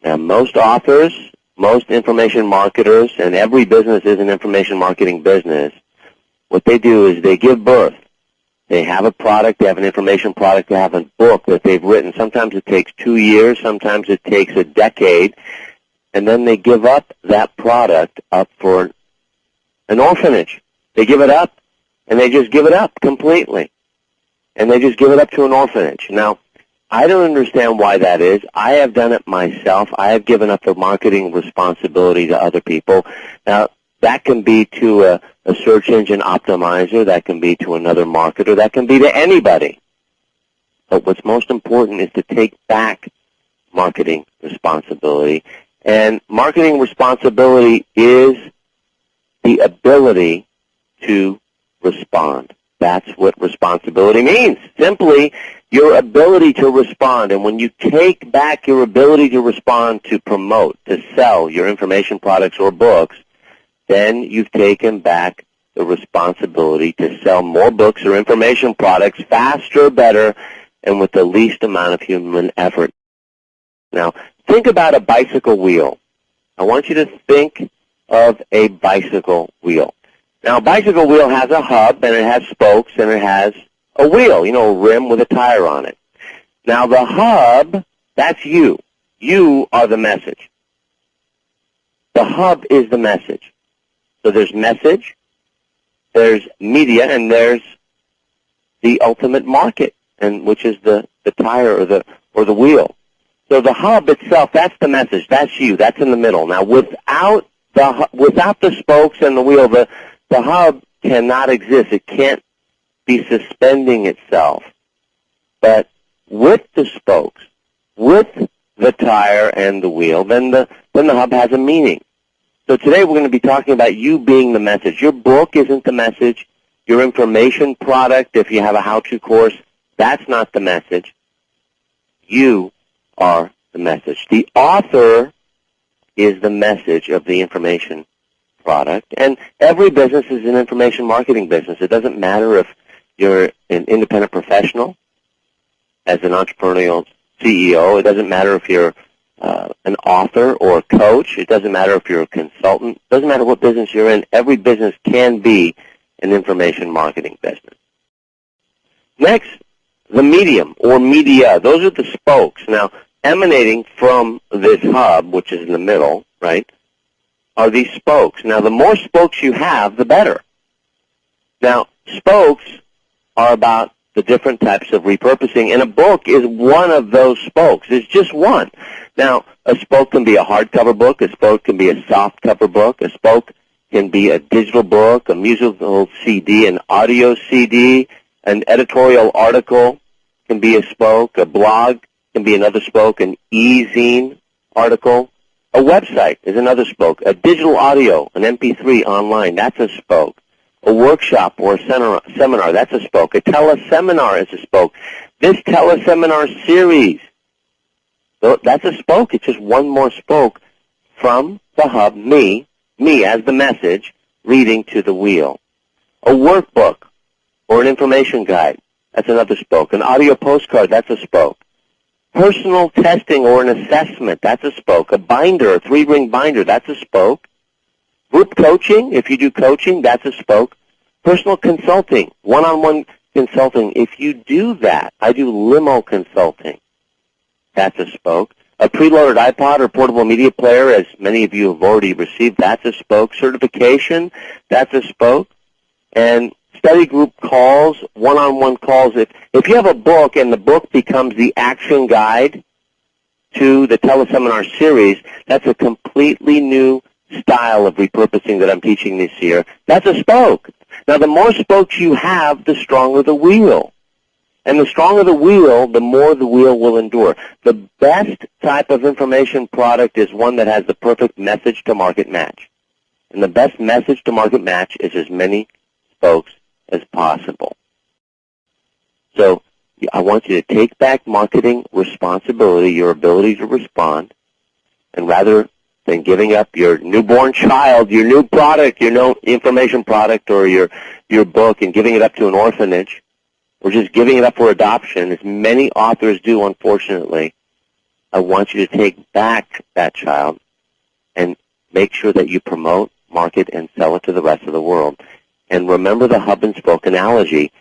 Now, most authors, most information marketers, and every business is an information marketing business, what they do is they give birth. They have a product, they have an information product, they have a book that they've written. Sometimes it takes 2 years, sometimes it takes a decade, and then they give up that product up for an orphanage. They give it up, and they just give it up completely. And they just give it up to an orphanage. Now, I don't understand why that is. I have done it myself. I have given up the marketing responsibility to other people. Now, that can be to a search engine optimizer. That can be to another marketer. That can be to anybody. But what's most important is to take back marketing responsibility. And marketing responsibility is the ability to respond. That's what responsibility means. Simply, your ability to respond. And when you take back your ability to respond, to promote, to sell your information products or books, then you've taken back the responsibility to sell more books or information products faster, better, and with the least amount of human effort. Now, think about a bicycle wheel. I want you to think of a bicycle wheel. Now, a bicycle wheel has a hub, and it has spokes, and it has a wheel, a rim with a tire on it. Now, the hub, that's you. You are the message. The hub is the message. So there's message, there's media, and there's the ultimate market, and which is the tire or the wheel. So the hub itself, that's the message. That's you. That's in the middle. Now, without the spokes and the wheel, the hub cannot exist. It can't be suspending itself. But with the spokes, with the tire and the wheel, then the hub has a meaning. So today we're going to be talking about you being the message. Your book isn't the message. Your information product, if you have a how-to course, that's not the message. You are the message. The author is the message of the information product. And every business is an information marketing business. It doesn't matter if you're an independent professional, as an entrepreneurial CEO. It doesn't matter if you're an author or a coach. It doesn't matter if you're a consultant. It doesn't matter what business you're in. Every business can be an information marketing business. Next, the medium or media. Those are the spokes. Now, emanating from this hub, which is in the middle, right, are these spokes. Now, the more spokes you have, the better. Now, spokes are about the different types of repurposing, and a book is one of those spokes. It's just one. Now, a spoke can be a hardcover book. A spoke can be a softcover book. A spoke can be a digital book, a musical CD, an audio CD, an editorial article can be a spoke. A blog can be another spoke. An e-zine article. A website is another spoke. A digital audio, an MP3 online, that's a spoke. A workshop or a seminar, that's a spoke. A teleseminar is a spoke. This teleseminar series, that's a spoke. It's just one more spoke from the hub, me as the message, leading to the wheel. A workbook or an information guide, that's another spoke. An audio postcard, that's a spoke. Personal testing or an assessment, that's a spoke. A binder, a 3-ring binder, that's a spoke. Group coaching, if you do coaching, that's a spoke. Personal consulting, one-on-one consulting, if you do that, I do limo consulting, that's a spoke. A preloaded iPod or portable media player, as many of you have already received, that's a spoke. Certification, that's a spoke. And study group calls, one-on-one calls. If you have a book and the book becomes the action guide to the teleseminar series, that's a completely new style of repurposing that I'm teaching this year. That's a spoke. Now, the more spokes you have, the stronger the wheel. And the stronger the wheel, the more the wheel will endure. The best type of information product is one that has the perfect message to market match. And the best message to market match is as many spokes as possible. So I want you to take back marketing responsibility, your ability to respond, and rather than giving up your newborn child, your new product, your new information product, or your book, and giving it up to an orphanage, or just giving it up for adoption, as many authors do, unfortunately, I want you to take back that child and make sure that you promote, market, and sell it to the rest of the world. And remember the hub and spoke analogy.